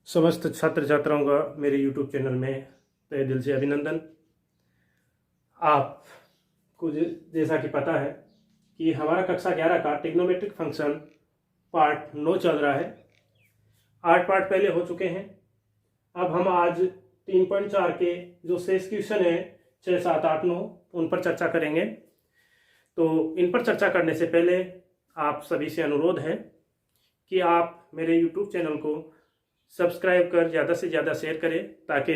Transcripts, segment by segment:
समस्त छात्र छात्राओं का मेरे YouTube चैनल में तहे दिल से अभिनंदन। आपको जैसा कि पता है कि हमारा कक्षा 11 का ट्रिग्नोमेट्रिक फंक्शन पार्ट 9 चल रहा है। 8 पार्ट पहले हो चुके हैं। अब हम आज 3.4 के जो शेष क्वेश्चन है 6, 7, 8, 9 उन पर चर्चा करेंगे। तो इन पर चर्चा करने से पहले आप सभी से अनुरोध है कि आप मेरे YouTube चैनल को सब्सक्राइब कर ज़्यादा से ज़्यादा शेयर करें ताकि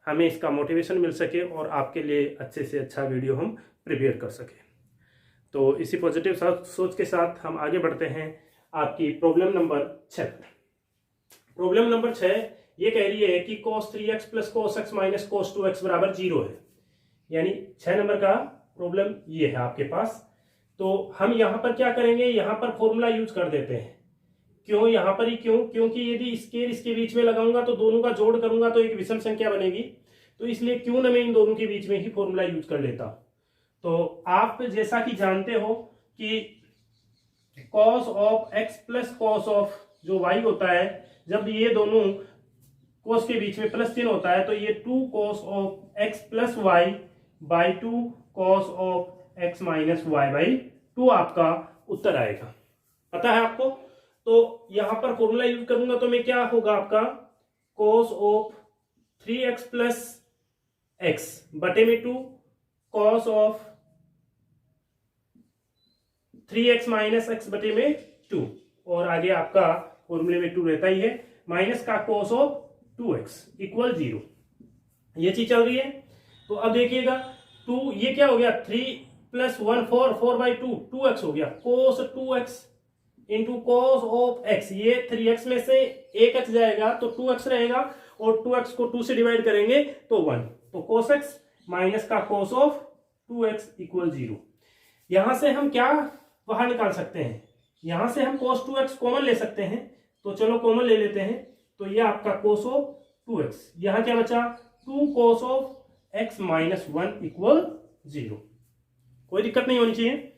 हमें इसका मोटिवेशन मिल सके और आपके लिए अच्छे से अच्छा वीडियो हम प्रिपेयर कर सकें। तो इसी पॉजिटिव सोच के साथ हम आगे बढ़ते हैं आपकी प्रॉब्लम नंबर 6 पर। प्रॉब्लम नंबर 6 ये कह रही है कि cos 3x plus cos x minus cos 2x बराबर 0 है। यानी 6 नंबर का प्रॉब्लम ये है आपके पास। तो हम यहाँ पर क्या करेंगे, यहाँ पर फॉर्मूला यूज कर देते हैं। क्यों यहाँ पर ही क्यों? क्योंकि यदि स्केयर इसके बीच में लगाऊंगा तो दोनों का जोड़ करूंगा तो एक विषम संख्या बनेगी। तो इसलिए क्यों न मैं इन दोनों के बीच में ही फॉर्मूला यूज कर लेता। तो आप जैसा कि जानते हो कि cos of x plus cos of जो y होता है, जब ये दोनों cos के बीच में प्लस चिन्ह होता है तो ये 2 cos of x plus y by 2 cos of x minus y by 2 आपका उत्तर आएगा। पता है आपको? तो यहां पर फॉर्मूला यूज करूंगा तो मैं क्या होगा आपका cos of 3x plus x बटे में 2 cos of 3x minus x बटे में 2 और आगे आपका फॉर्मूले में 2 रहता ही है, माइनस का cos ऑफ 2x इक्वल 0। ये चीज चल रही है। तो अब देखिएगा 2 ये क्या हो गया 3 प्लस 1 4 बाई 2 2x हो गया cos 2x into cos of x। ये 3x में से एक x जाएगा तो 2x रहेगा और 2x को 2 से डिवाइड करेंगे तो 1। तो cos x माइनस का cos ऑफ 2x इक्वल 0। यहां से हम क्या बाहर निकाल सकते हैं? यहां से हम cos 2x कॉमन ले सकते हैं। तो चलो कॉमन ले लेते हैं। तो ये आपका cos ऑफ 2x, यहां क्या बचा 2 cos of x minus 1 equal 0। कोई दिक्कत नहीं होनी चाहिए।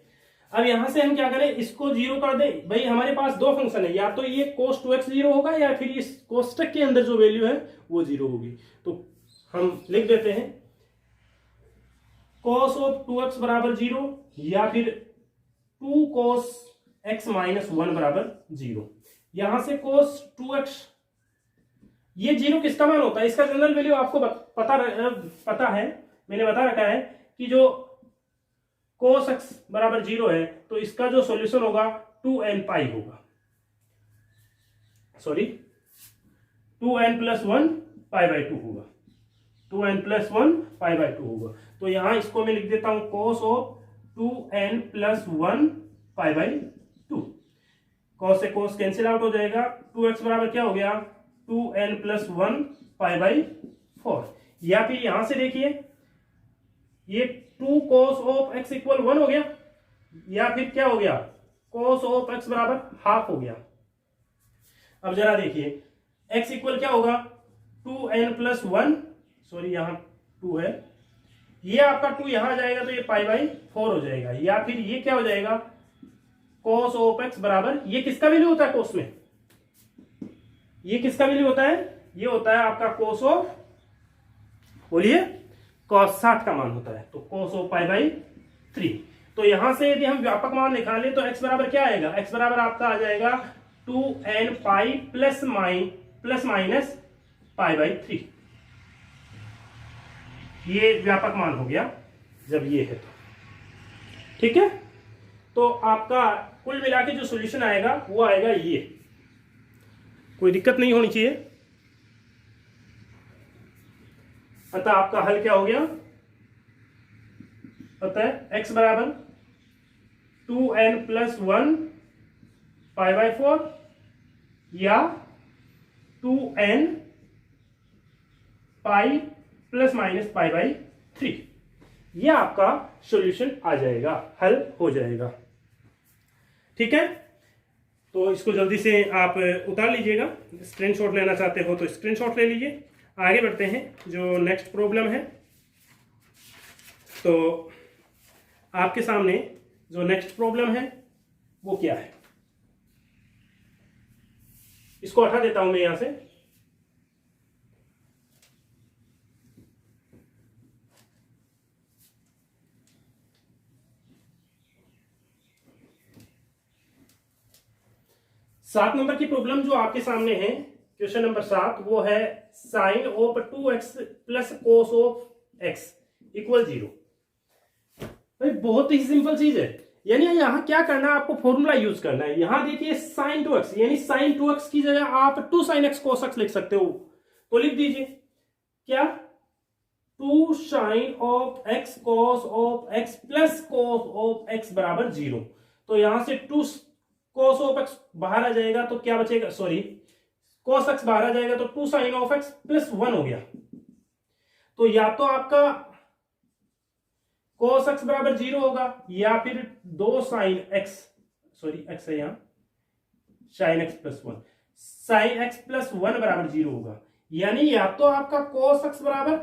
अब यहां से हम क्या करें, इसको 0 कर दें। भाई हमारे पास दो फंक्शन है, या तो ये cos 2x 0 होगा या फिर इस कोष्टक के अंदर जो वैल्यू है वो 0 होगी। तो हम लिख देते हैं cos ऑफ 2x बराबर 0 या फिर 2 cos x माइनस 1 बराबर 0। यहां से cos 2x ये 0 किसका मान होता है? इसका जनरल वैल्यू आपको पता है, मैंने बता रखा है कि जो cos x बराबर 0 है तो इसका जो सॉल्यूशन होगा 2n पाई होगा, sorry 2n plus 1 pi by 2 होगा, 2n प्लस 1 पाई बाई 2 होगा। तो यहां इसको मैं लिख देता हूं cos of 2n plus 1 pi by 2। cos से cos कैंसिल आउट हो जाएगा। 2x बराबर क्या हो गया 2n प्लस 1 पाई बाई 4। या फिर यहां से देखिए ये 2 cos ऑफ x इक्वल 1 हो गया, या फिर क्या हो गया cos ऑफ x बराबर हाफ हो गया। अब जरा देखिए x इक्वल क्या होगा 2n प्लस 1, सॉरी यहां 2 है, ये आपका 2 यहां जाएगा तो ये पाई बाई 4 हो जाएगा। या फिर ये क्या हो जाएगा cos ऑफ x बराबर, ये किसका वैल्यू होता है cos में, ये किसका वैल्यू होता है, ये होता है आपका cos ऑफ, बोलिए cos 60 का मान होता है। तो cos ऑफ पाई बाई 3। तो यहां से यदि हम व्यापक मान निकालें तो x बराबर क्या आएगा, x बराबर आपका आ जाएगा 2n pi plus minus pi by 3। ये व्यापक मान हो गया जब ये है तो ठीक है। तो आपका कुल मिला के जो सॉल्यूशन आएगा वो आएगा ये। कोई दिक्कत नहीं होनी चाहिए। अतः आपका हल क्या हो गया, अतः x बराबर 2n प्लस 1 पाई बाई 4 या 2n pi plus minus pi by 3, यह आपका सॉल्यूशन आ जाएगा, हल हो जाएगा। ठीक है। तो इसको जल्दी से आप उतार लीजिएगा। स्क्रीनशॉट लेना चाहते हो तो स्क्रीनशॉट ले लीजिए। आगे बढ़ते हैं जो नेक्स्ट प्रॉब्लम है। तो आपके सामने जो नेक्स्ट प्रॉब्लम है वो क्या है, इसको हटा देता हूं मैं यहां से। 7 नंबर की प्रॉब्लम जो आपके सामने है, क्वेश्चन नंबर 7, वो है sine of 2x plus cos of x equal 0। भाई बहुत ही सिंपल चीज है, यानी यहां क्या करना है, आपको फॉर्मूला यूज करना है। यहां देखिए साइन 2x, यानी साइन 2x की जगह आप 2 sin x cos x लिख सकते हो, तो लिख दीजिए क्या, 2 sin of x cos of x plus cos of x बराबर 0। तो यहां से 2 cos ऑफ x बाहर आ जाएगा तो क्या बचेगा, सॉरी cos x बाहर आ जाएगा तो 2 sin ऑफ x प्लस 1 हो गया। तो या तो आपका cos x बराबर 0 होगा, या फिर 2 sin x, सॉरी x है यहां, sin x plus 1, sin x plus 1 बराबर 0 होगा। यानी या तो आपका cos x बराबर,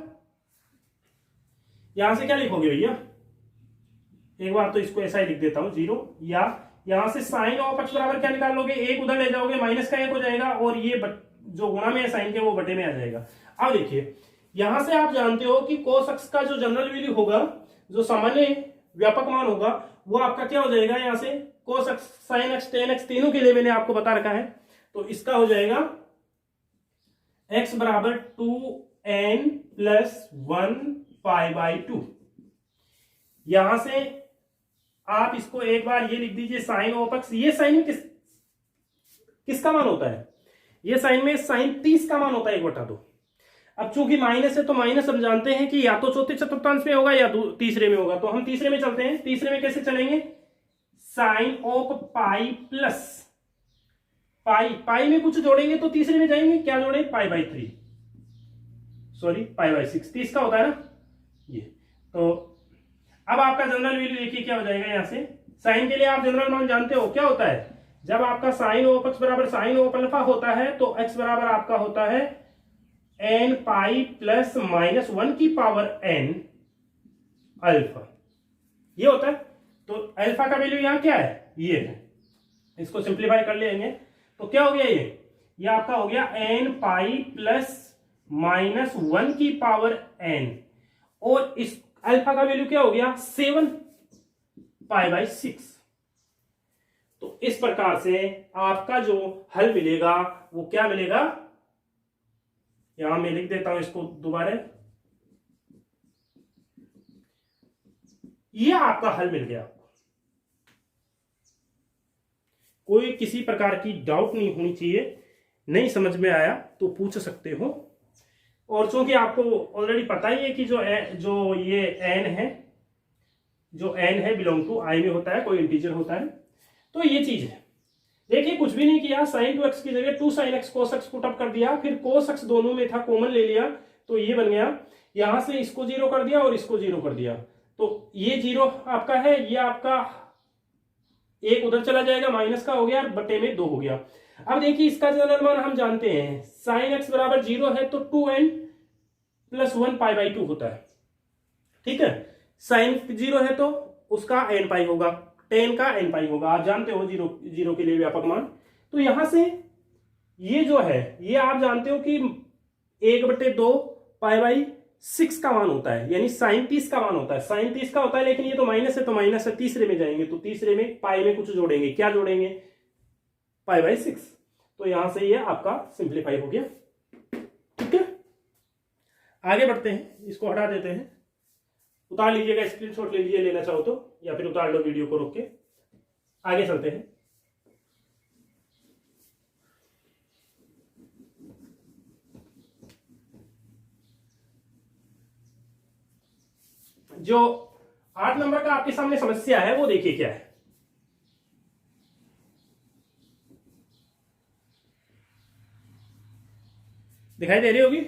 यहां से क्या लिखोगे भैया, एक बार तो इसको ऐसा ही लिख देता हूं 0, या यहां से साइन ऑफ x बराबर क्या निकाल लोगे, एक उधर ले जाओगे, माइनस का एक हो जाएगा, और ये जो गुणा में है साइन के वो बटे में आ जाएगा। अब देखिए यहां से आप जानते हो कि cos x का जो जनरल वैल्यू होगा, जो सामान्य व्यापक मान होगा, वो आपका क्या हो जाएगा, यहां से cos x sin x tan x तीनों के लिए मैंने आपको बता रखा है, तो इसका हो जाएगा x बराबर 2n प्लस 1 पाई बाई 2। यहां से आप इसको एक बार ये लिख दीजिए साइन ऑफ x, ये साइन में किसका मान होता है, ये साइन में साइन 30 का मान होता है 1/2। अब चूंकि माइनस है तो माइनस हम जानते हैं कि या तो चौथे चतुर्थांश में होगा या तीसरे में होगा, तो हम तीसरे में चलते हैं। तीसरे में कैसे चलेंगे, sine of pi plus pi, pi में कुछ जोड़ेंगे तो तीसरे में जाएंगे, क्या जोड़े, pi by 3, sorry pi by 6, 30 का होता है ना ये। तो अब आपका जनरल वैल्यू देखिए क्या हो जाएगा, यहां से साइन के लिए आप जनरल मान जानते हो क्या होता है, जब आपका साइन ऑफ x बराबर साइन ऑफ अल्फा होता है तो x बराबर आपका होता है n पाई प्लस माइनस 1 की पावर n अल्फा, ये होता है। तो अल्फा का वैल्यू यहां क्या है, ये है, इसको सिंप्लीफाई कर लेंगे तो क्या हो गया, ये आपका हो गया n पाई प्लस माइनस 1 की पावर n, और इस अल्फा का वैल्यू क्या हो गया 7 पाई बाई 6। तो इस प्रकार से आपका जो हल मिलेगा वो क्या मिलेगा, यहां मैं लिख देता हूं इसको दोबारा, ये आपका हल मिल गया। कोई किसी प्रकार की डाउट नहीं होनी चाहिए, नहीं समझ में आया तो पूछ सकते हो। और चूंकि आपको ऑलरेडी पता ही है कि जो ये n है, जो n है बिलोंग टू i में होता है, कोई इंटीजर होता है, तो ये चीज है। देखिए कुछ भी नहीं किया, sin 2x की जगह 2 sin x cos x put up कर दिया, फिर cos x दोनों में था कॉमन ले लिया तो ये बन गया, यहां से इसको 0 कर दिया और इसको 0 कर दिया, तो ये 0 आपका है, ये आपका एक उधर चला जाएगा, माइनस का हो गया, बटे में 2 हो गया। अब देखिए इसका जनरल मान हम जानते हैं, sin x बराबर 0 है तो 2n प्लस 1 पाई बाई 2 होता है, ठीक है। sin 0 है तो उसका n पाई होगा, tan का n पाई होगा, आप जानते हो 0 के लिए व्यापक मान। तो यहां से ये जो है, ये आप जानते हो कि 1/2 पाई बाई 6 का मान होता है, यानी साइन 30 का मान होता है, साइन 30 का होता है, लेकिन ये तो माइनस है तो माइनस है, तीसरे में जाएंगे तो तीसरे में पाई में कुछ जोड़ेंगे, क्या जोड़ेंगे, पाई बाई 6। तो यहां से ये आपका सिंप्लीफाई हो गया, ठीक है। आगे बढ़ते हैं, इसको हटा देते हैं, उतार लीजिएगा, स्क्रीनशॉट ले लीजिए लेना चाहो तो, या फिर उतार लो वीडियो को रोक के। आगे चलते हैं, जो 8 नंबर का आपके सामने समस्या है वो देखिए क्या है। दिखाई दे रही होगी,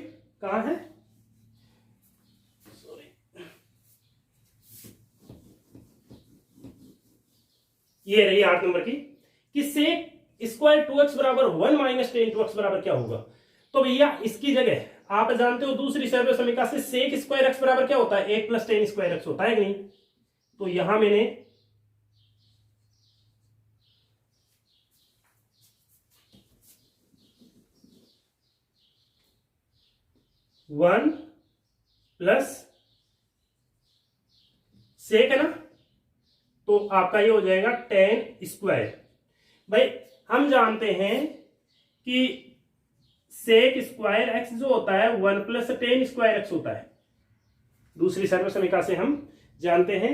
कहां है, ये रही 8 नंबर की, कि सेक स्क्वायर 2x बराबर 1 माइनस टेन 2x बराबर क्या होगा। तो भैया इसकी जगह आप जानते हो दूसरी सर्व समीकरण से सेक स्क्वायर x बराबर क्या होता है, 1 प्लस टेन स्क्वायर x होता है कि नहीं। तो यहां मैंने वन प्लस सेक है ना, तो आपका ये हो जाएगा टेन स्क्वायर। भाई हम जानते हैं कि सेक स्क्वायर एक्स जो होता है 1 प्लस टेन स्क्वायर एक्स होता है। दूसरी सर्व समीकरण से हम जानते हैं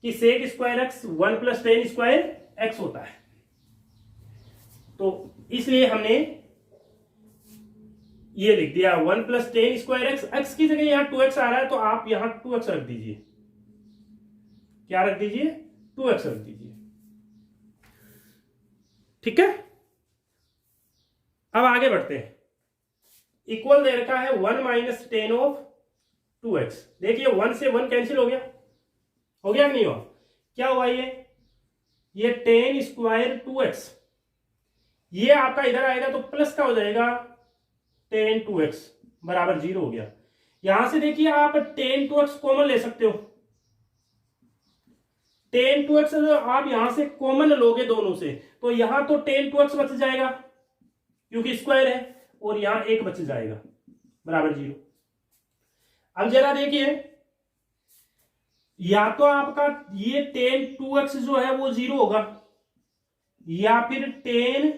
कि sec square x 1 plus tan square x होता है। तो इसलिए हमने ये लिख दिया 1 plus tan square x. X की जगह यहां 2x आ रहा है तो आप यहां 2x रख दीजिए। क्या रख दीजिए? 2x रख दीजिए। ठीक है, अब आगे बढ़ते हैं। इक्वल दे रखा है 1 माइनस टेन ऑफ 2x। देखिए 1 से 1 कैंसिल हो गया, हो गया कि नहीं हुआ? क्या हुआ? ये टेन स्क्वायर 2x, ये आपका इधर आएगा तो प्लस का हो जाएगा टेन 2x बराबर 0 हो गया। यहां से देखिए आप टेन 2x कॉमन ले सकते हो। टेन 2x आप यहां से कॉमन लोगे दोनों से, तो यहां तो टेन 2x बच जाएगा क्योंकि स्क्वायर है, और यहां 1 बच जाएगा बराबर 0। अब जरा देखिए, या तो आपका ये टेन 2x जो है वो 0 होगा, या फिर टेन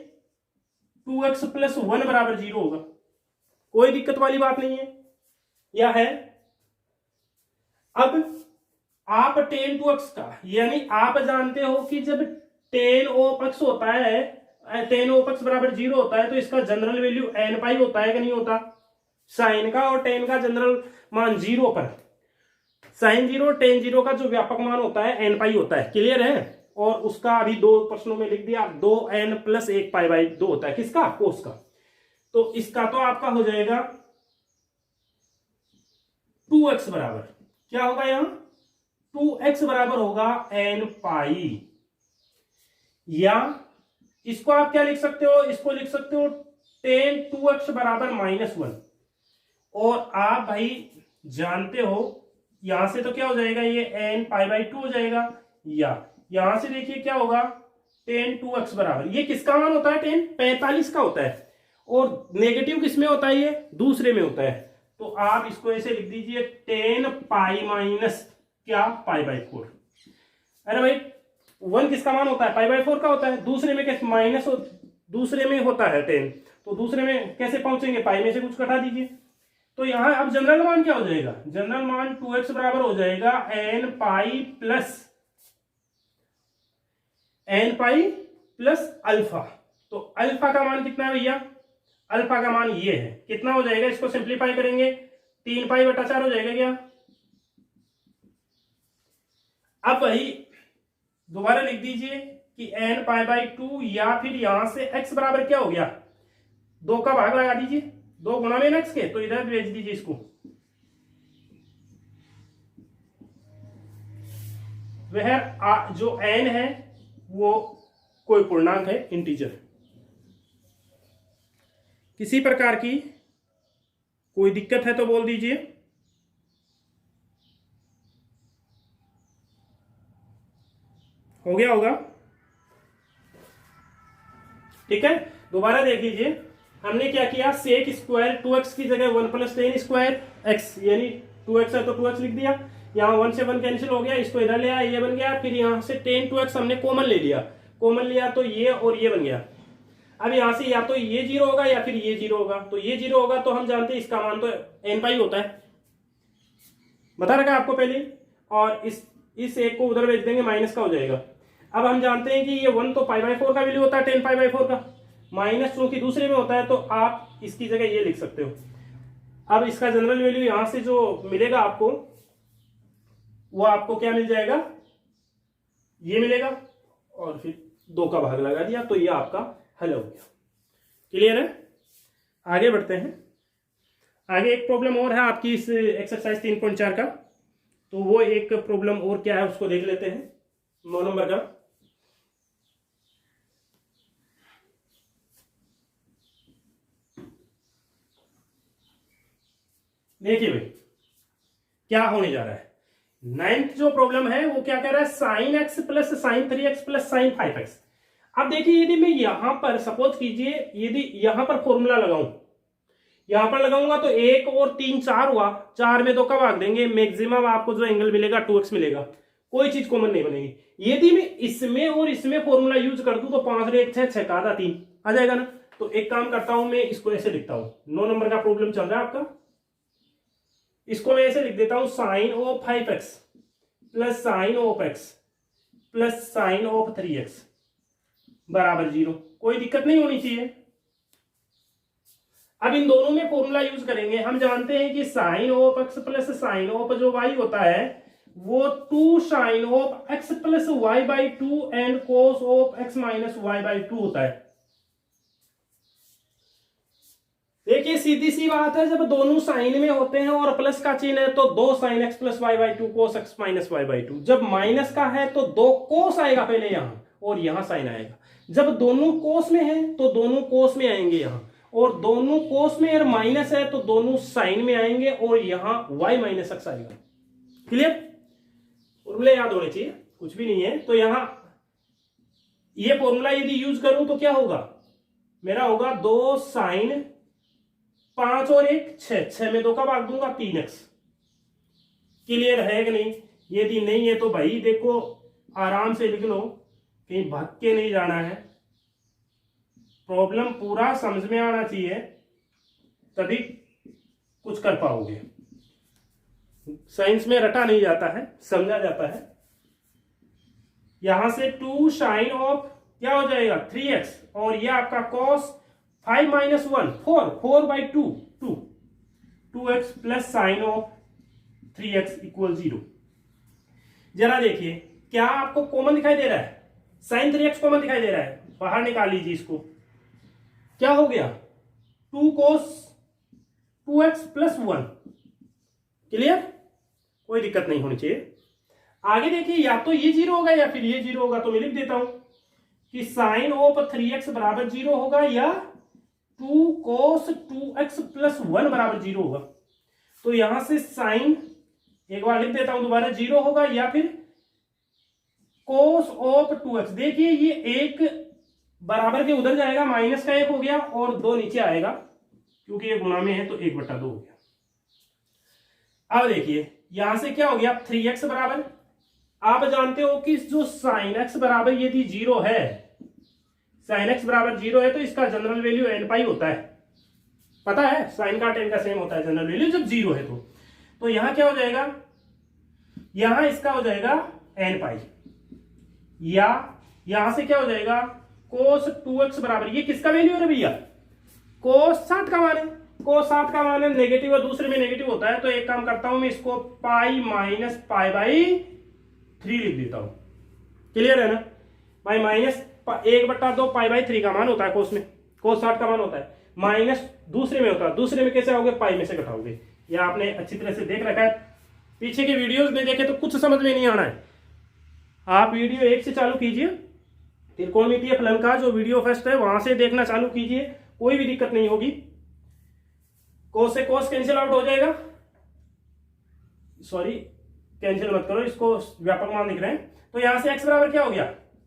2x प्लस 1 बराबर 0 होगा। कोई दिक्कत वाली बात नहीं है, या है? अब आप टेन 2x का, यानी आप जानते हो कि जब टेन ऑफ x होता है, टेन ऑफ x बराबर 0 होता है, तो इसका जनरल वैल्यू n पाई होता है कि नहीं होता? साइन का और टेन का जनरल मान 0 पर, साइन 0 टेन 0 का जो व्यापक मान होता है n पाई होता है। क्लियर है? और उसका अभी 2 प्रश्नों में लिख दिया 2n प्लस 1 पाई बाई 2 होता है। किसका? कोस का। तो इसका तो आपका हो जाएगा 2x बराबर, क्या होगा यहां? 2x बराबर होगा n पाई, या इसको आप क्या लिख सकते हो? इसको लिख सकते हो टेन 2x बराबर -1। और आप भाई जानते हो यहां से तो क्या हो जाएगा? ये n पाई बाई 2 हो जाएगा, या यहां से देखिए क्या होगा? टेन 2x बराबर, ये किसका मान होता है? टेन 45 का होता है, और नेगेटिव किसमें होता है? ये दूसरे में होता है। तो आप इसको ऐसे लिख दीजिए टेन पाई माइनस क्या? Pi by 4। अरे भाई 1 किसका मान होता है? पाई बाई 4 का होता है। दूसरे में कैसे माइनस दूसरे में होता है 10, तो दूसरे में कैसे पहुंचेंगे? पाई में से कुछ घटा दीजिए। तो यहां अब जनरल मान क्या हो जाएगा? जनरल मान 2x बराबर हो जाएगा n पाई प्लस अल्फा। तो अल्फा का मान कितना है भैया? अल्फा का मान ये है, कितना हो जाएगा? इसको सिंप्लीफाई करेंगे 3 पाई बटा 4 हो जाएगा क्या? अब वही दोबारा लिख दीजिए कि n पाई बाई 2, या फिर यहां से x बराबर क्या हो गया? 2 का भाग लगा दीजिए, 2 गुणा में x के, तो इधर भेज दीजिए इसको। वह जो n है वो कोई पूर्णांक है, इंटीजर। किसी प्रकार की कोई दिक्कत है तो बोल दीजिए। हो गया होगा? ठीक है, दोबारा देख लीजिए। हमने क्या किया? सेक स्क्वायर 2x की जगह 1 प्लस टेन स्क्वायर एक्स, यानी 2x है तो 2x लिख दिया। यहाँ 1 से 1 कैंसिल हो गया, इसको इधर ले आया, ये बन गया। फिर यहाँ से टेन 2x हमने कॉमन ले लिया, कॉमन लिया तो ये और ये बन गया। अब यहाँ से या तो ये 0 होगा या फिर ये 0 होगा। तो ये 0 होगा तो हम जानते हैं इसका मान तो n पाई होता है, बता रखा आपको पहले। और इस एक को उधर भेज देंगे, माइनस का हो जाएगा। अब हम जानते हैं कि ये 1 तो पाई बाई 4 का वैल्यू होता है, टेन पाई बाई 4 का, माइनस चूंकि दूसरे में होता है तो आप इसकी जगह ये लिख सकते हो। अब इसका जनरल वैल्यू यहां से जो मिलेगा आपको, वो आपको क्या मिल जाएगा? ये मिलेगा, और फिर 2 का भाग लगा दिया, तो ये आपका हल हो गया। क्लियर है? आगे बढ़ते हैं। आगे एक प्रॉब्लम और है आपकी इस एक्सरसाइज 3.4 का, तो वो एक प्रॉब्लम और क्या है उसको देख लेते हैं। 9 नंबर का देखिए भाई क्या होने जा रहा है। 9th जो प्रॉब्लम है वो क्या कह रहा है? Sine x plus sign 3x plus sign 5x। अब देखिए यदि मैं यहां पर सपोज कीजिए, यदि यहां पर फॉर्मूला लगाऊं, यहां पर लगाऊंगा तो 1 और 3 4 हुआ, 4 में 2 का भाग देंगे, मैक्सिमम आपको जो एंगल मिलेगा 2x मिलेगा। कोई चीज कॉमन नहीं बनेगी। यदि मैं इसमें और इसमें फॉर्मूला यूज कर दूं तो 5 1 6 6 का आधा 3 आ जाएगा ना। तो एक काम करता हूं, मैं इसको ऐसे लिखता हूं, 9 नंबर का प्रॉब्लम चल रहा है आपका, इसको मैं ऐसे लिख देता हूं, sine of 5x plus sine of x plus sine of 3x बराबर 0। कोई दिक्कत नहीं होनी चाहिए। अब इन दोनों में फॉर्मूला यूज करेंगे। हम जानते हैं कि sine of x plus sine of जो y होता है वो 2 sine of x plus y by 2 and cos of x minus y by 2 होता है। देखिए सीधी सी बात है, जब दोनों साइन में होते हैं और प्लस का चिन्ह है तो 2 sine x plus y by 2 cos x minus y by 2। जब माइनस का है तो 2 कोस आएगा पहले यहां और यहां साइन आएगा। जब दोनों कोस में है तो दोनों कोस में आएंगे यहां, और दोनों कोस में और माइनस है तो दोनों साइन में आएंगे और यहां y माइनस x आएगा। क्लियर? फॉर्मूले याद होने चाहिए, कुछ भी नहीं है। तो यहां ये फॉर्मूला यदि यूज करूं तो क्या होगा, मेरा होगा 2 साइन 5 और 1 6, 6 में 2 का भाग दूंगा 3x। क्लियर है कि नहीं? यदि नहीं है तो भाई देखो आराम से लिख लो, कहीं भाग के नहीं जाना है। प्रॉब्लम पूरा समझ में आना चाहिए तभी कुछ कर पाओगे। साइंस में रटा नहीं जाता है, समझा जाता है। यहां से 2 साइन ऑफ क्या हो जाएगा 3x, और ये आपका cos 5 minus 1 4 by 2 2x plus sine of 3x equal 0। जरा देखिए क्या आपको कॉमन दिखाई दे रहा है, साइन 3x कॉमन दिखाई दे रहा है, बाहर निकाल लीजिए इसको। क्या हो गया 2 cos 2x प्लस 1। क्लियर? कोई दिक्कत नहीं होनी चाहिए। आगे देखिए या तो ये 0 होगा या फिर ये 0 होगा, तो मैं लिख देता हूं कि साइन ऑफ 3x बराबर 0 होगा या 2 cos 2x प्लस 1 बराबर 0 होगा। तो यहां से साइन एक बार लिख देता हूं दोबारा 0 होगा या फिर cos ऑफ 2x। देखिए ये एक बराबर के उधर जाएगा, माइनस का 1 हो गया और 2 नीचे आएगा क्योंकि ये गुणा में है तो 1/2 हो गया। अब देखिए यहां से क्या हो गया 3x बराबर, आप जानते हो कि जो साइन x बराबर यदि 0 है, साइन x बराबर 0 है तो इसका जनरल वैल्यू n पाई होता है। पता है साइन का टेन का सेम होता है जनरल वैल्यू जब 0 है तो यहां क्या हो जाएगा, यहां इसका हो जाएगा n पाई, या यहां से क्या हो जाएगा cos 2x बराबर, ये किसका वैल्यू है भैया cos 60 का मान है। cos 60 का मान है नेगेटिव और दूसरे में नेगेटिव होता है, तो एक काम करता हूं मैं इसको पाई माइनस पाई बाई 3 लिख देता हूं। क्लियर है ना भाई, माइनस 1/2 पाई बाई 3 का मान होता है cos में, cos 60 का मान होता है, माइनस दूसरे में होता है, दूसरे में कैसे आओगे पाई में से घटाओगे। यह आपने अच्छी तरह से देख रखा है, पीछे के वीडियोस में देखे तो कुछ समझ में नहीं आना है। आप वीडियो 1 से चालू कीजिए, त्रिकोणमितीय फलन का जो वीडियो फर्स्ट है वहां से देखना चालू कीजिए, कोई भी दिक्कत नहीं होगी। कोस से कोस कैंसिल आउट हो जाएगा, सॉरी कैंसिल मत करो, इसको व्यापक मान लिख रहे हैं। तो यहां से x बराबर क्या हो गया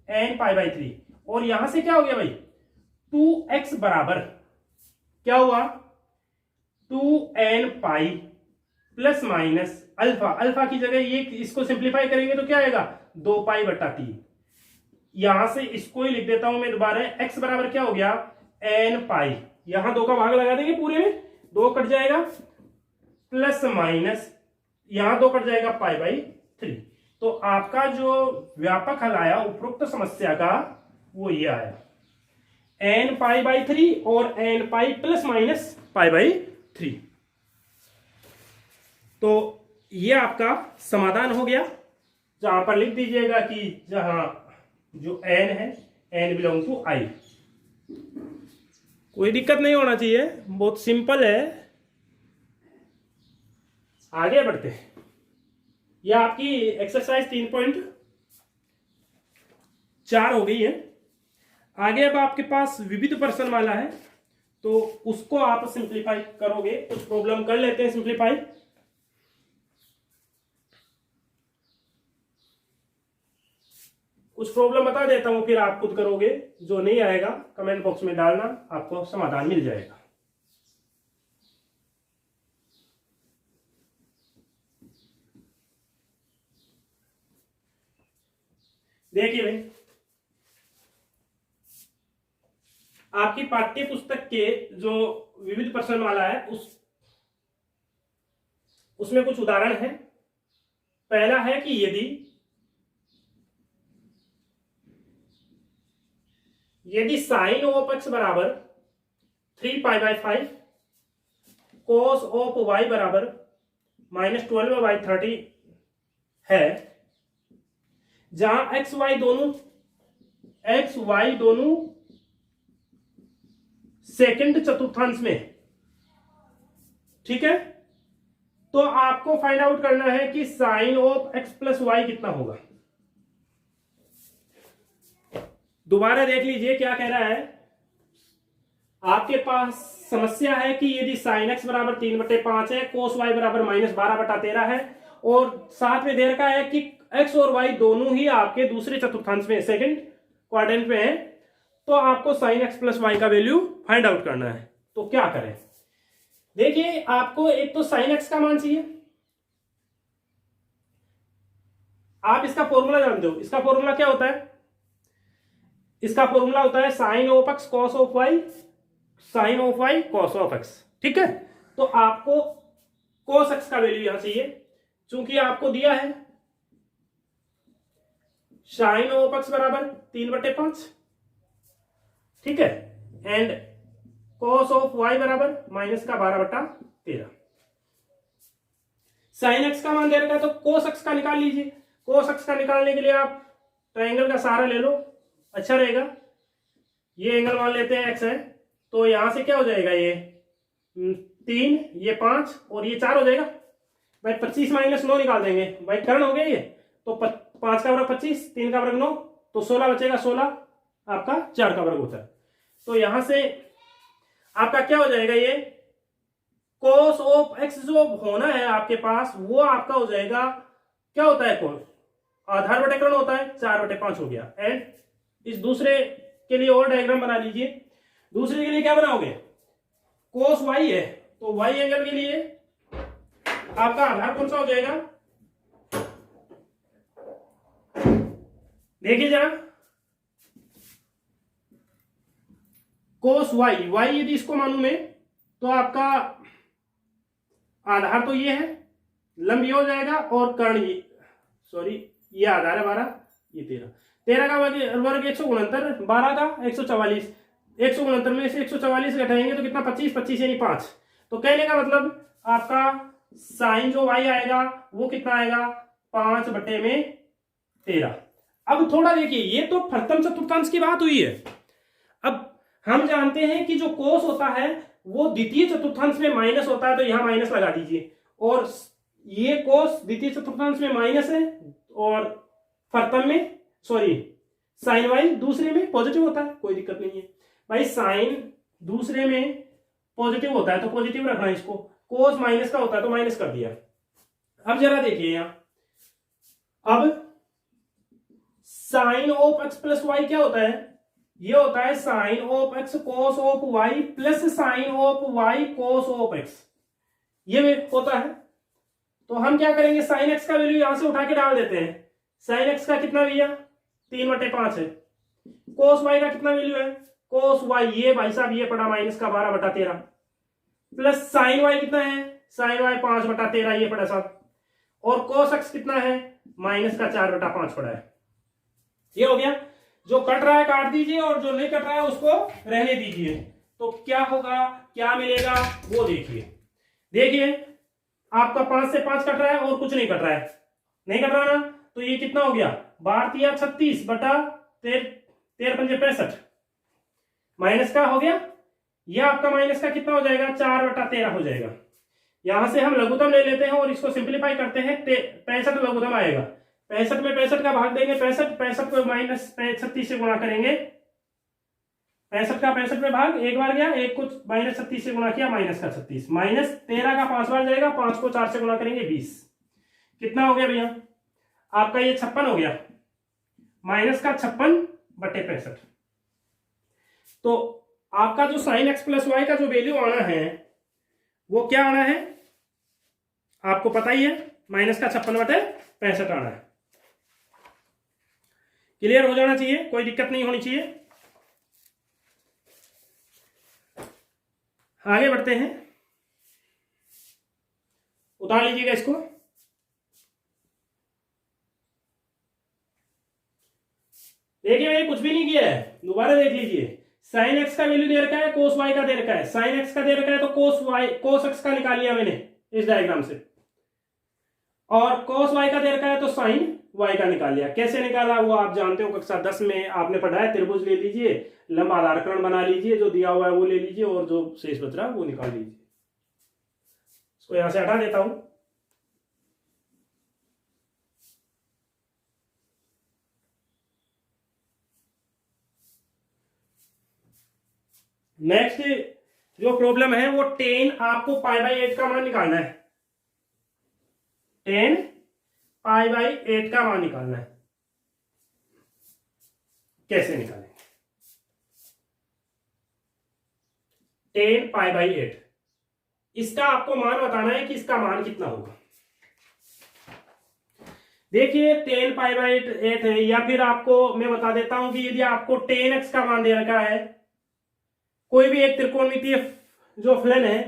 n पाई बाई 3, और यहां से क्या हो गया भाई 2x बराबर क्या हुआ 2n pi plus minus alpha. Alpha की जगह ये इसको सिंप्लीफाई करेंगे तो क्या आएगा 2 पाई बटा 3। यहां से इसको ही लिख देता हूं मैं दोबारा, x बराबर क्या हो गया n पाई, यहां 2 का भाग लगा देंगे, पूरे में 2 कट जाएगा, प्लस माइनस यहां 2 कट जाएगा पाई बाई 3। तो आपका जो व्यापक हल आया उपरोक्त समस्या का वो ये आया n पाई बाई 3 और n pi plus minus pi by 3। तो ये आपका समाधान हो गया। जहां पर लिख दीजिएगा कि जहां जो n है n बिलोंग टू i। कोई दिक्कत नहीं होना चाहिए, बहुत सिंपल है। आगे बढ़ते हैं, यह आपकी एक्सरसाइज 3.4 हो गई है। आगे अब आपके पास विविध प्रश्नमाला है तो उसको आप सिंप्लीफाई करोगे। कुछ प्रॉब्लम कर लेते हैं सिंप्लीफाई। कुछ प्रॉब्लम बता देता हूं, फिर आप खुद करोगे। जो नहीं आएगा कमेंट बॉक्स में डालना, आपको समाधान मिल जाएगा। देखिए भाई, आपकी पाठ्य पुस्तक के जो विविध प्रश्न माला है उसमें कुछ उदाहरण है। पहला है कि यदि साइन ऑफ एक्स बराबर 3π/5, कोस ऑफ वाई बराबर -12/30 है, जहां एक्स वाई दोनों सेकंड चतुर्थांश में, ठीक है, तो आपको फाइंड आउट करना है कि sine of x plus y कितना होगा। दोबारा देख लीजिए क्या कह रहा है। आपके पास समस्या है कि यदि साइन एक्स बराबर 3/5 है, कोस वाई बराबर -12/13 है, और साथ में दे रखा है कि एक्स और वाई दोनों ही आपके दूसरे चतुर्थांश में, सेकंड क्वाड्रेंट में है, तो आपको साइन एक्स प्लस वाई का वैल्यू फाइंड आउट करना है। तो क्या करें? देखिए, आपको एक तो साइन एक्स का मान चाहिए। आप इसका फॉर्मूला जानते हो। इसका फॉर्मूला क्या होता है? इसका फॉर्मूला होता है sine of x cos of y, sine of y cos of x, ठीक है। तो आपको कॉस एक्स का वैल्यू यहां चाहिए, चूंकि आपको दिया है साइन ऑफ एक्स बराबर 3/5, ठीक है, एंड कॉस ऑफ वाई बराबर -12/13। साइन एक्स का मान दे रखा है तो कोस एक्स का निकाल लीजिए। कोस एक्स का निकालने के लिए आप ट्रायंगल का सहारा ले लो, अच्छा रहेगा। ये एंगल मान लेते हैं एक्स है, तो यहां से क्या हो जाएगा, ये 3, ये 5 और ये 4 हो जाएगा भाई। 25 - 9 निकाल देंगे भाई, कर्ण हो गया ये। तो 5 का वर्ग 25, 3 का वर्ग 9, तो 16 बचेगा। 16 आपका 4 का वर्ग होता है। तो यहां से आपका क्या हो जाएगा, ये cos ऑफ x जो होना है आपके पास, वो आपका हो जाएगा, क्या होता है, cos आधार बटे कर्ण होता है, 4/5 हो गया। एंड इस दूसरे के लिए और डायग्राम बना लीजिए। दूसरे के लिए क्या बनाओगे, cos y है, तो y एंगल के लिए आपका आधार कौन सा हो जाएगा, देखिए जरा, cos y, y यदि इसको मानूं मैं, तो आपका आधार तो ये है, लंब ये हो जाएगा, और कर्ण ये, सॉरी ये आधार है 12, ये 13 का वर्ग 169, 12 का 144, 169 में से 144 घटाएंगे तो कितना, 25 यानी 5। तो कहने का मतलब आपका साइन जो y आएगा वो कितना आएगा, 5/13। अब थोड़ा देखिए, ये तो प्रथम चतुर्थांश की बात हुई है। अब हम जानते हैं कि जो कोस होता है वो द्वितीय चतुर्थांश में माइनस होता है, तो यहां माइनस लगा दीजिए। और ये कोस द्वितीय चतुर्थांश में माइनस है, और प्रथम में, सॉरी साइन वाई दूसरे में पॉजिटिव होता है, कोई दिक्कत नहीं है भाई। साइन दूसरे में पॉजिटिव होता है तो पॉजिटिव रखना है इसको, कोस माइनस का होता है तो माइनस कर दिया। अब जरा देखिए यहां, अब sine of x plus y क्या होता है, ये होता है sine of x cos of y plus sine of y cos of x, ये होता है। तो हम क्या करेंगे, साइन एक्स का वैल्यू यहां से उठा के डाल देते हैं। साइन एक्स का कितना भैया, 3/5 है। कोस वाई का कितना वैल्यू है, कोस वाई ये भाई साहब ये पड़ा -12/13, प्लस साइन वाई कितना है, साइन वाई 5/13 ये पड़ा साहब, और कोस एक्स कितना है, -4/5 पड़ा है। ये हो गया। जो कट रहा है काट दीजिए, और जो नहीं कट रहा है उसको रहने दीजिए। तो क्या होगा, क्या मिलेगा वो देखिए। देखिए आपका 5 से 5 कट रहा है और कुछ नहीं कट रहा है, नहीं कट रहा ना, तो ये कितना हो गया, 12 × 36 बटा 13 × 65 माइनस का हो गया। ये आपका माइनस का कितना हो जाएगा, 4/13 हो जाएगा। यहां से हम लघुत्तम ले लेते हैं और इसको सिंप्लीफाई करते हैं, 65 लघुत्तम आएगा। 65 में 65 का भाग देंगे, 65 को -36 से गुणा करेंगे, 65 का 65 में भाग एक बार गया, एक को -36 से गुणा किया, -36, -13 का 5 बार जाएगा, 5 को 4 से गुणा करेंगे, 20। कितना हो गया भैया, आपका ये 56 हो गया, -56/65। तो आपका जो साइन एक्स प्लस वाई का जो वैल्यू आना है वो क्या आना है, आपको पता ही है, -56/65 आना है। क्लियर हो जाना चाहिए, कोई दिक्कत नहीं होनी चाहिए। आगे बढ़ते हैं, उतार लीजिएगा इसको। देखिए मैंने कुछ भी नहीं किया है, दोबारा देख लीजिए। साइन एक्स का वैल्यू दे रखा है, कोस वाई का दे रखा है। साइन एक्स का दे रखा है तो कोस एक्स का निकाल लिया मैंने इस डायग्राम से, और कोस वाई का दे रखा है तो साइन वाई का निकाल लिया। कैसे निकाला वो आप जानते हो, कक्षा 10 में आपने पढ़ा है। त्रिभुज ले लीजिए, लंबा आधारकरण बना लीजिए, जो दिया हुआ है वो ले लीजिए, और जो शेष बच रहा है वो निकाल लीजिए। इसको यहां से हटा देता हूं। नेक्स्ट जो प्रॉब्लम है वो टेन, आपको पाई बाई 8 का मान निकालना है। टेन पाई बाई 8 का मान निकालना है। कैसे निकालेंगे? टेन पाई बाई 8, इसका आपको मान बताना है कि इसका मान कितना होगा। देखिए टेन पाई बाई 8 है, या फिर आपको मैं बता देता हूं कि यदि आपको टेन एक्स का मान दे रखा है, कोई भी एक त्रिकोणमितीय जो फलन है,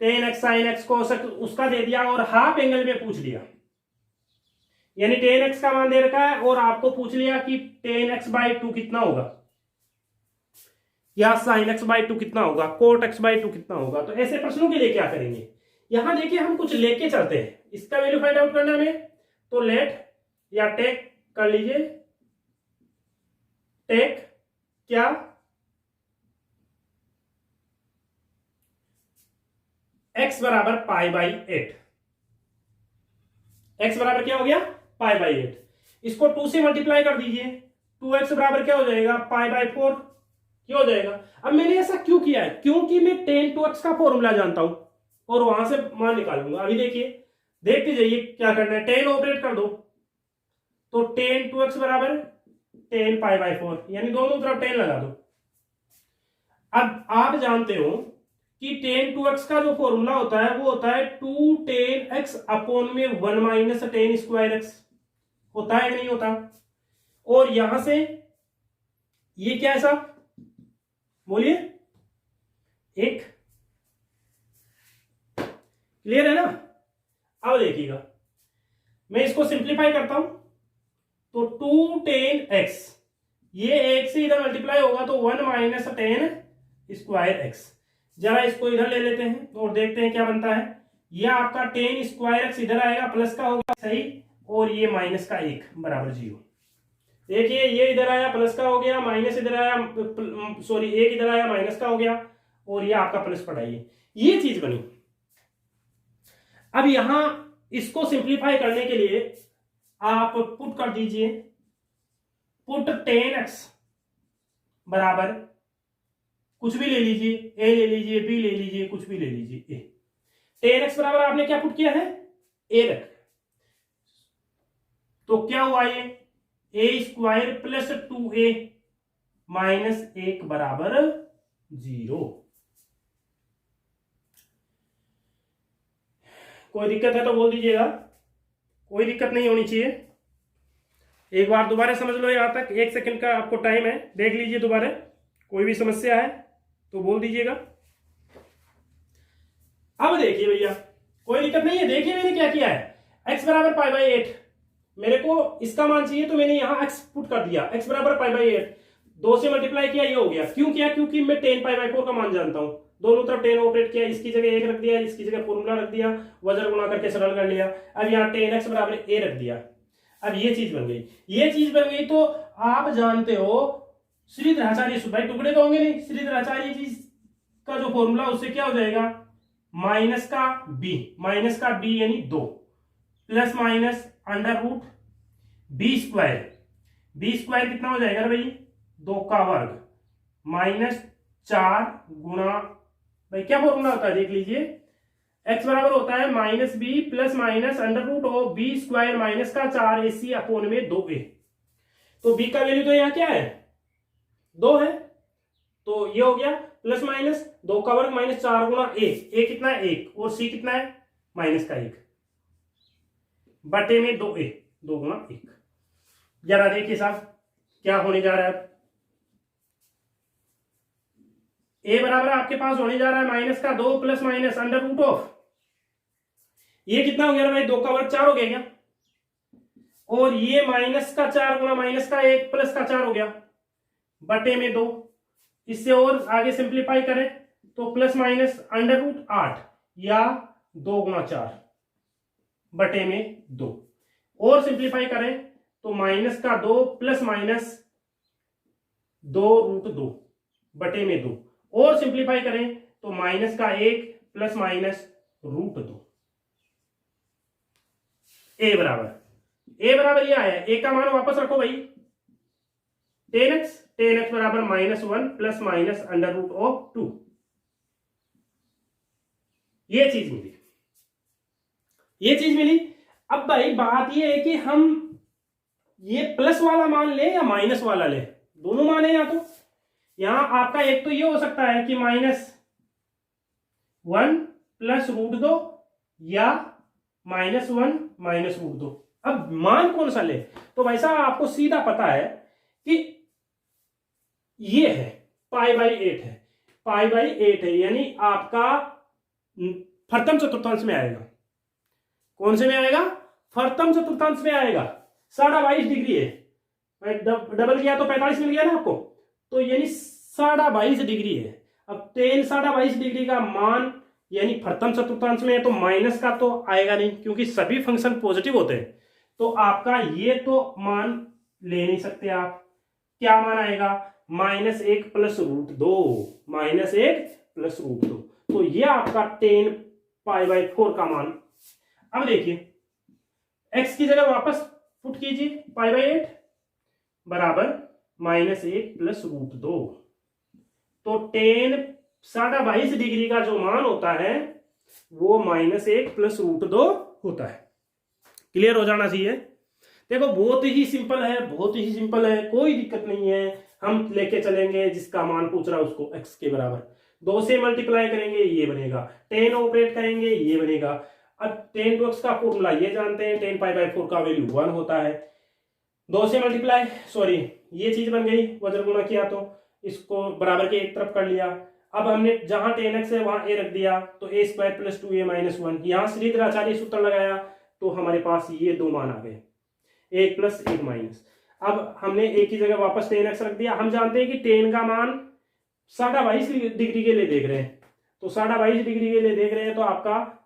ten x sine x cos x, उसका दे दिया और हाफ एंगल में पूछ लिया, यानी टेन एक्स का मान दे रखा है और आपको पूछ लिया कि टेन एक्स बाई 2 कितना होगा, या साइन एक्स बाई 2 कितना होगा, कोट एक्स बाई 2 कितना होगा। तो ऐसे प्रश्नों के लिए क्या करेंगे, यहां देखिए हम कुछ लेके चलते हैं। इसका वैल्यू फाइंड आउट करना हमें, तो लेट या टेक कर लीजिए। टेक क्या, x बराबर पाई बाई 8। x बराबर क्या हो गया, पाई बाई 8। इसको 2 से मल्टीप्लाई कर दीजिए, 2x बराबर क्या हो जाएगा, पाई बाई 4। क्या हो जाएगा? अब मैंने ऐसा क्यों किया है, क्योंकि मैं टेन टू एक्स का फॉर्मूला जानता हूं और वहां से मान निकालूंगा। अभी देखिए, देखते जाइए क्या करना है। 10 ऑपरेट कर दो तो टेन टू एक्स बराबर 10 पाई बाई 4, यानी दोनों तरफ 10 लगा दो। अब आप जानते हो कि टेन टू एक्स का जो फॉर्मूला होता है वो होता है 2 टेन एक्स अपॉन में 1 माइनस टेन स्क्वायर एक्स। होता है कि नहीं होता? और यहां से ये क्या है साहब, बोलिए, एक। क्लियर है ना? अब देखिएगा, मैं इसको सिंप्लीफाई करता हूं तो 2 टेन एक्स, ये एक से इधर मल्टीप्लाई होगा तो 1 माइनस टेन स्क्वायर एक्स। जरा इसको इधर ले लेते हैं और देखते हैं क्या बनता है। ये आपका टेन स्क्वायर एक्स इधर आएगा, प्लस का होगा, सही, और ये माइनस का 1 बराबर 0। देखिए ये इधर आया, प्लस का हो गया, माइनस इधर आया, सॉरी 1 इधर आया, माइनस का हो गया, और ये आपका प्लस पढ़ाइए, ये चीज बनी। अब यहां इसको सिंप्लीफाई करने के लिए आप पुट कर दीजिए, पुट 10x बराबर कुछ भी ले लीजिए, a ले लीजिए, b ले लीजिए, कुछ भी ले लीजिए, a। 10x बराबर आपने क्या पुट किया है, a रख, तो क्या हुआ ये, a square plus 2a minus 1 बराबर 0। कोई दिक्कत है तो बोल दीजिएगा, कोई दिक्कत नहीं होनी चाहिए। एक बार दोबारा समझ लो, यहां तक 1 सेकंड का आपको टाइम है, देख लीजिए दोबारा। कोई भी समस्या है तो बोल दीजिएगा। अब देखिए भैया, कोई दिक्कत नहीं है। देखिए मैंने क्या किया है, x बराबर पाई बाई 8, मेरे को इसका मान चाहिए तो मैंने यहां x पुट कर दिया, x बराबर पाई बाई 8, 2 से मल्टीप्लाई किया, ये हो गया। क्यों किया? क्योंकि मैं 10 पाई बाई 4 का मान जानता हूं। दोनों तरफ 10 ऑपरेट किया, इसकी जगह 1 रख दिया, इसकी जगह फॉर्मूला रख दिया, वजन गुणा करके सरल कर लिया। अब यहाँ 10x बराबर a रख दिया। अब ये चीज बन गई, ये चीज बन गई। तो आप जानते हो श्रीधराचार्य सूत्र, भाई टुकड़े तो होंगे नहीं, श्रीधराचार्य जी का जो फॉर्मूला उससे क्या हो जाएगा, माइनस का b यानी 2 plus minus under root b square कितना हो जाएगा भाई, 2 का वर्ग माइनस 4 गुणा, भाई क्या फॉर्मूला होता है देख लीजिए, x बराबर होता है minus b plus minus under root of b square minus का 4ac अपोन में 2a। तो b का वैल्यू तो यहाँ क्या है, 2 है, तो ये हो गया प्लस माइनस 2 का वर्ग माइनस 4 गुणा a कितना है 1, और c कितना है माइनस का 1 बटे में 2a, 2 गुणा 1। जरा देखिए साहब, क्या होने जा रहा है, ए बराबर आपके पास होने जा रहा है माइनस का 2 plus minus under root of, ये कितना हो गया भाई 2 का वर्ग 4 हो गया क्या, और ये माइनस का 4 गुना माइनस का 1 प्लस का 4 हो गया बटे में 2। इससे और आगे सिंप्लीफाई करें तो प्लस माइनस अंडर रूट 8 या 2 गुना 4 बटे में 2, और सिंप्लीफाई करें तो माइनस का 2 प्लस माइनस 2 रूट 2 बटे में 2, और सिंप्लीफाई करें तो माइनस का 1 प्लस माइनस रूट 2। ए बराबर ये आया, ए का मान वापस रखो भाई 10x बराबर -1 plus minus under root of 2, ये चीज मिली। अब भाई बात ये है कि हम ये प्लस वाला मान ले या माइनस वाला ले, दोनों मान है। या तो यहां आपका एक तो ये हो सकता है कि -1 प्लस रूट 2 या -1 माइनस रूट 2। अब मान कौन सा ले, तो भाई साहब आपको सीधा पता है कि ये है π/8 है, π/8 है, यानी आपका फर्तम चतुर्थांश में आएगा। कौन से में आएगा, फर्तम चतुर्थांश में आएगा। 22.5 डिग्री है, डबल किया तो 45 मिल गया ना आपको, तो यानी 22.5 डिग्री है। अब 22.5 डिग्री का मान यानी फर्तम चतुर्थांश में है, तो माइनस का तो आएगा नहीं क्योंकि सभी फंक्शन पॉजिटिव होते हैं, तो आपका ये तो मान ले नहीं सकते आप। क्या मान आएगा, -1 प्लस रूट 2, -1 प्लस रूट 2, तो ये आपका 10π/4 का मान। अब देखिए x की जगह वापस पुट कीजिए, π/8 बराबर -1 प्लस रूट 2, तो 10 डिग्री का जो मान होता है वो -1 प्लस रूट 2 होता है। क्लियर हो जाना चाहिए। देखो बहुत ही सिंपल है, बहुत ही सिंपल है, कोई दिक्कत नहीं है। हम लेके चलेंगे जिसका मान पूछ रहा है उसको x के बराबर 2 से मल्टीप्लाई करेंगे ये बनेगा, 10 ऑपरेट करेंगे ये बनेगा। अब 10 to x का फॉर्मूला ये जानते हैं, 10π/4 का वैल्यू 1 होता है। 2 से मल्टीप्लाई, सॉरी ये चीज बन गई, वज्र गुणा किया तो इसको बराबर के एक तरफ कर लिया। अब हमने जहां 10x है वहां a रख दिया, तो a² + 2a - 1, यहां श्रीधराचार्य सूत्र लगाया तो हमारे पास ये दो मान आ गए, 1 + 1 माइनस। अब हमने a की जगह वापस 10x रख दिया। हम जानते हैं कि 10 का मान 22.5 डिग्री के लिए देख रहे हैं, तो 22.5 डिग्री के लिए देख रहे हैं, तो आपका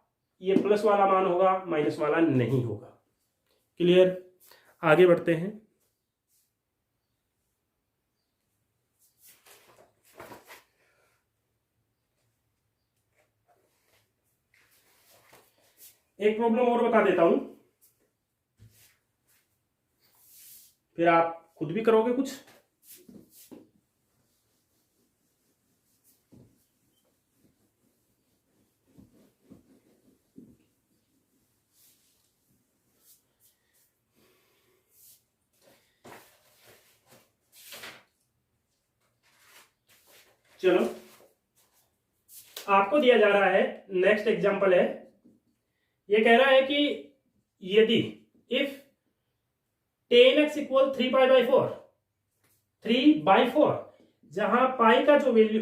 ये प्लस वाला मान होगा, माइनस वाला नहीं होगा। क्लियर, आगे बढ़ते हैं। एक प्रॉब्लम और बता देता हूं, फिर आप खुद भी करोगे कुछ। चलो आपको दिया जा रहा है, नेक्स्ट एग्जांपल है, ये कह रहा है कि यदि इफ 10x = 3π/4, 3/4, जहां पाई का जो वैल्यू,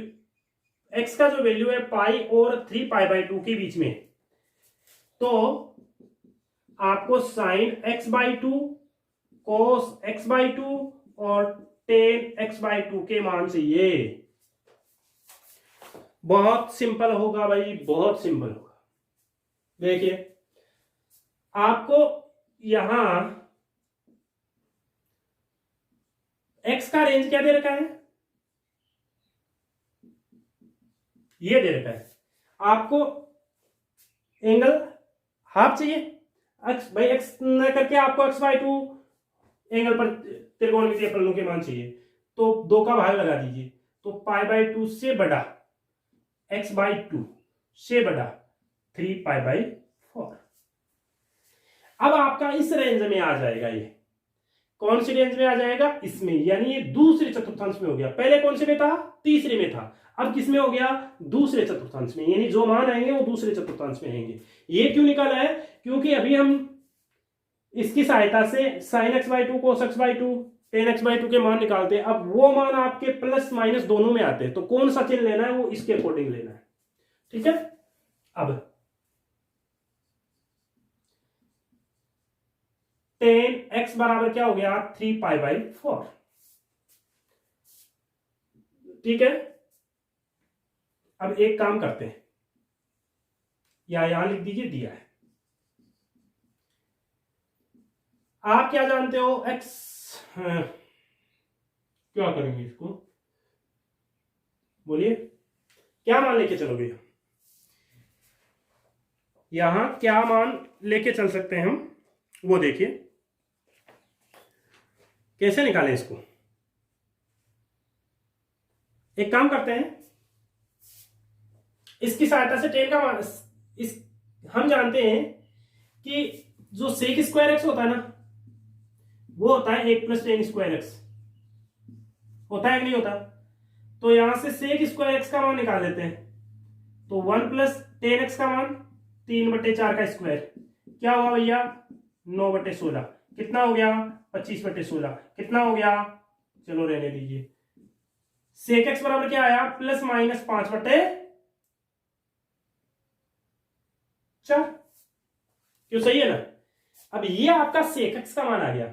x का जो वैल्यू है पाई और 3π/2 के बीच में, तो आपको sin x/2, cos x/2 और tan x/2 के मान चाहिए। बहुत सिंपल होगा भाई, बहुत सिंपल होगा। देखिए आपको यहां x का रेंज क्या दे रखा है, ये दे रखा है। आपको एंगल हाफ चाहिए, x न करके आपको x/2 एंगल पर त्रिकोणमितीय फलनों के मान चाहिए, तो 2 का भाग लगा दीजिए, तो π/2 से बड़ा x/2 से बड़ा 3π/4। अब आपका इस रेंज में आ जाएगा, ये कौन सी रेंज में आ जाएगा, इसमें, यानी ये दूसरे चतुर्थांश में हो गया। पहले कौन से में था, तीसरे में था, अब किस में हो गया, दूसरे चतुर्थांश में, यानी जो मान आएंगे वो दूसरे चतुर्थांश में आएंगे। ये क्यों निकाला है, क्योंकि अभी हम इसकी सहायता से sin x/2 cos x/2 10x/2 के मान निकालते हैं। अब वो मान आपके प्लस माइनस दोनों में आते हैं, तो कौन सा चिन्ह लेना है वो इसके अकॉर्डिंग लेना है। ठीक है, अब 10x बराबर क्या हो गया 3π/4। ठीक है, अब एक काम करते हैं, या यहां लिख दीजिए, दिया है। आप क्या जानते हो x, क्या करेंगे इसको, बोलिए क्या मान लेके चलोगे, यहां क्या मान लेके चल सकते हैं हम, वो देखिए कैसे निकालें इसको। एक काम करते हैं, इसकी सहायता से 10 का मान, हम जानते हैं कि जो सेक स्क्वायर एक्स होता है ना, वो होता है 1 + 10^2x, होता है कि नहीं होता। तो यहां से सेक स्क्वायर एक्स का मान निकाल लेते हैं, तो 1 + 10x का मान 3/4 का स्क्वायर, क्या हुआ भैया 9/16, कितना हो गया 25/16, कितना हो गया, चलो रहने दीजिए। सेक एक्स बराबर क्या आया ±5/4, क्यों, सही है ना। अब ये आपका सेक एक्स का मान आ गया,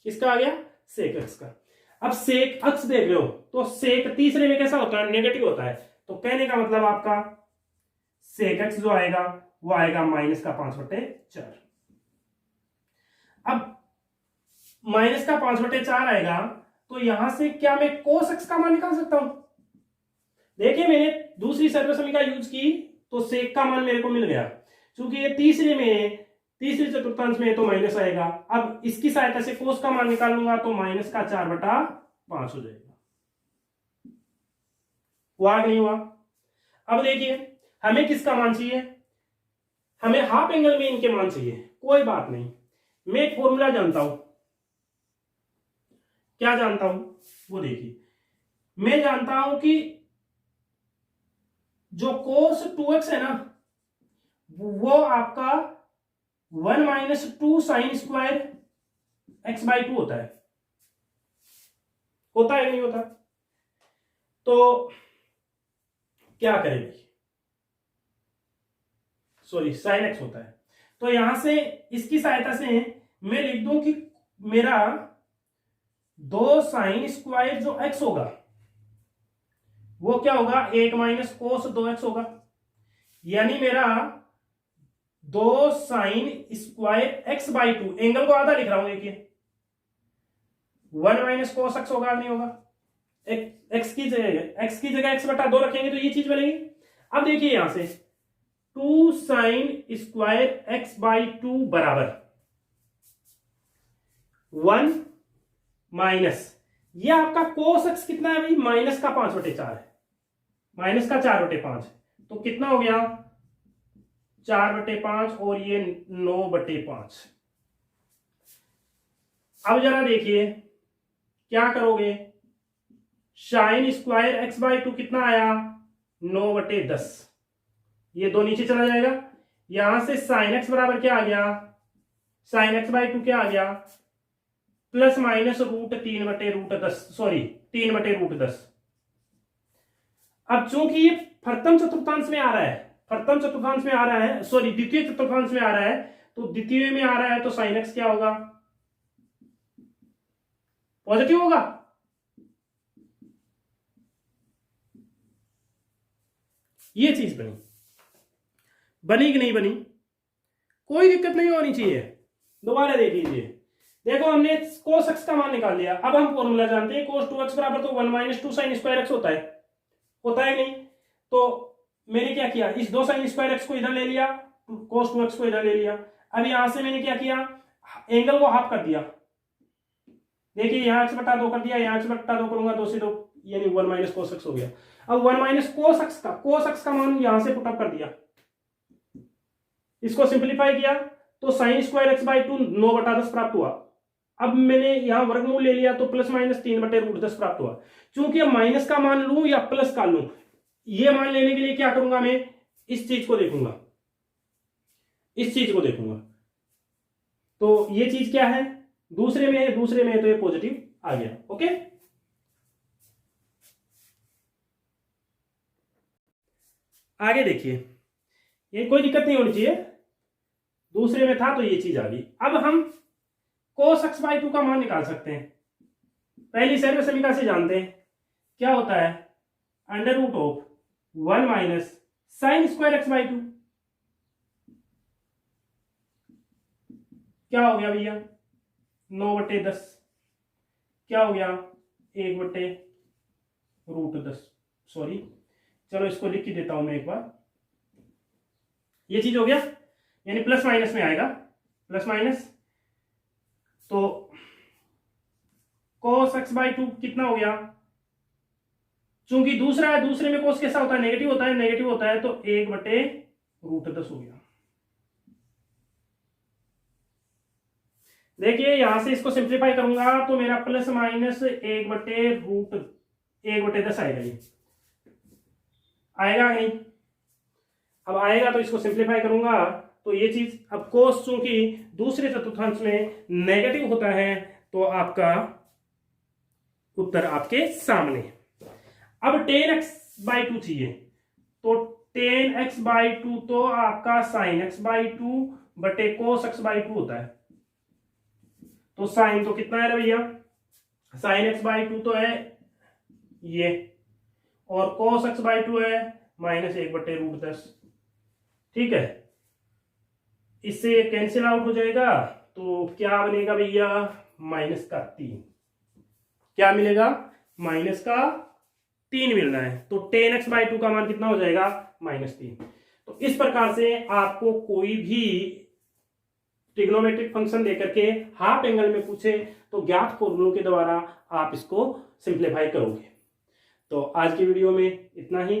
किसका आ गया, सेक एक्स का। अब सेक अक्स देख रहे हो, तो सेक तीसरे में कैसा होता है, नेगेटिव होता है, तो कहने का मतलब आपका सेक एक्स जो आएगा वो आएगा -5/4। अब -5/4 आएगा, तो यहां से क्या मैं कोस एक्स का मान निकाल सकता हूं। देखिए मैंने दूसरी सर्वसमीका यूज की, तो सेक का मान मेरे को मिल गया, क्योंकि ये तीसरे चतुर्थांश में तो माइनस आएगा। अब इसकी सहायता से कोस का मान निकाल लूंगा, तो -4/5 हो जाएगा। हुआ नहीं हुआ। अब देखिए हमें किसका मान चाहिए, हमें हाफ एंगल में इनके मान चाहिए। कोई बात नहीं, मैं एक फॉर्मूला जानता हूं, क्या जानता हूं वो देखिए। मैं जानता हूं कि जो cos 2x है ना, वो आपका 1 - 2 sin² x/2 होता है कि नहीं होता। तो क्या करेंगे, सॉरी sin x होता है, तो यहां से इसकी सहायता से मैं लिख दूं कि मेरा 2 sin² जो x होगा वो क्या होगा 1 - cos 2x होगा, यानी मेरा 2 sin² x/2, एंगल को आधा लिख रहा हूं देखिए, 1 - cos x होगा, नहीं होगा, x की जगह x/2 रखेंगे तो ये चीज बनेगी। अब देखिए यहां से 2 sin² x/2 बराबर 1 माइनस, ये आपका cos x कितना है भाई, -5/4 है, -4/5, तो कितना हो गया 4/5, और ये 9/5। अब जरा देखिए क्या करोगे, sin² x/2 कितना आया 9/10, ये 2 नीचे चला जाएगा। यहां से sin x बराबर क्या आ गया, sin x/2 क्या आ गया ±√3/√10, सॉरी 3/√10। अब चूंकि ये प्रथम चतुर्थांश में आ रहा है, सॉरी द्वितीय चतुर्थांश में आ रहा है, तो द्वितीय में आ रहा है, तो sin x क्या होगा, पॉजिटिव होगा। ये चीज बनी कि नहीं बनी, कोई दिक्कत नहीं होनी चाहिए। दोबारा देख लीजिए, देखो हमने cos x का मान निकाल लिया। अब हम फॉर्मूला जानते हैं, cos 2x बराबर तो 1 - 2 sin² x होता है नहीं। तो मैंने क्या किया, इस 2 sin² x को इधर ले लिया, cos 2x को इधर ले लिया। अब यहां से मैंने क्या किया, एंगल को हाफ कर दिया, देखिए यहां x/2 कर दिया, यहां x/2 करूंगा, 2 से 2 यानी 1 - cos x हो गया। अब 1 - cos x का मान यहां से पुटअप कर दिया, इसको सिंप्लीफाई किया, तो sin² x/2 9/10 प्राप्त हुआ। अब मैंने यहां वर्गमूल ले लिया, तो ±3/√10 प्राप्त हुआ। चूंकि अब माइनस का मान लूं या प्लस का लूं, ये मान लेने के लिए क्या करूंगा, मैं इस चीज को देखूंगा, तो ये चीज क्या है, दूसरे में है तो ये पॉजिटिव आ गया। ओके, आगे देखिए, ये कोई दिक्कत नहीं होनी चाहिए, दूसरे में था तो ये चीज आ गई। अब हम cos x बाई 2 का मान निकाल सकते हैं। पहली सर्व समीकरण से जानते हैं क्या होता है, under root of 1 minus sine square x by 2। क्या हो गया भैया, 9/10। क्या हो गया, 1/√10। सॉरी, चलो इसको लिख के देता हूं मैं एक बार। ये चीज हो गया, यानी प्लस माइनस में आएगा, प्लस माइनस। तो cos x बाई 2 कितना हो गया, चूंकि दूसरा है, दूसरे में cos कैसा होता है, नेगेटिव होता है, नेगेटिव होता है, तो 1/√10 हो गया। देखिए यहां से इसको सिंप्लीफाई करूंगा तो मेरा प्लस माइनस 1/10 आएगा। ये आएगा नहीं, अब आएगा तो इसको सिंप्लीफाई करूंगा तो ये चीज, अब कोस चूंकि दूसरे चतुर्थांश में नेगेटिव होता है तो आपका उत्तर आपके सामने। अब tan x बाई 2 चाहिए, तो tan x बाई 2 तो आपका sin x बाई 2 बटे cos x बाई 2 होता है। तो साइन तो कितना है भैया, sin x बाई 2 तो है ये, और cos x बाई 2 है -1/√10। ठीक है, इससे कैंसिल आउट हो जाएगा, तो क्या बनेगा भैया, -3। क्या मिलेगा, -3 मिल रहा है। तो tan x बाई 2 का मान कितना हो जाएगा, -3। तो इस प्रकार से आपको कोई भी ट्रिग्नोमेट्रिक फंक्शन देकर के हाफ एंगल में पूछे तो ज्ञात फॉर्मूलों के द्वारा आप इसको सिंप्लीफाई करोगे। तो आज की वीडियो में इतना ही।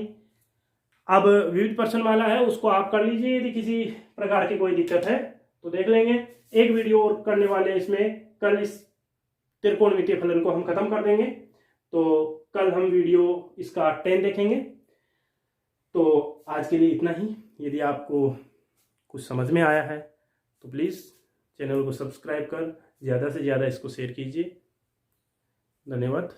अब विविध प्रश्न वाला है, उसको आप कर लीजिए, यदि किसी प्रकार की कोई दिक्कत है तो देख लेंगे। एक वीडियो और करने वाले इसमें, कल इस त्रिकोणमितीय फलन को हम खत्म कर देंगे, तो कल हम वीडियो इसका 10 देखेंगे। तो आज के लिए इतना ही। यदि आपको कुछ समझ में आया है तो प्लीज़ चैनल को सब्सक्राइब कर ज़्यादा से ज़्यादा इसको शेयर कीजिए। धन्यवाद।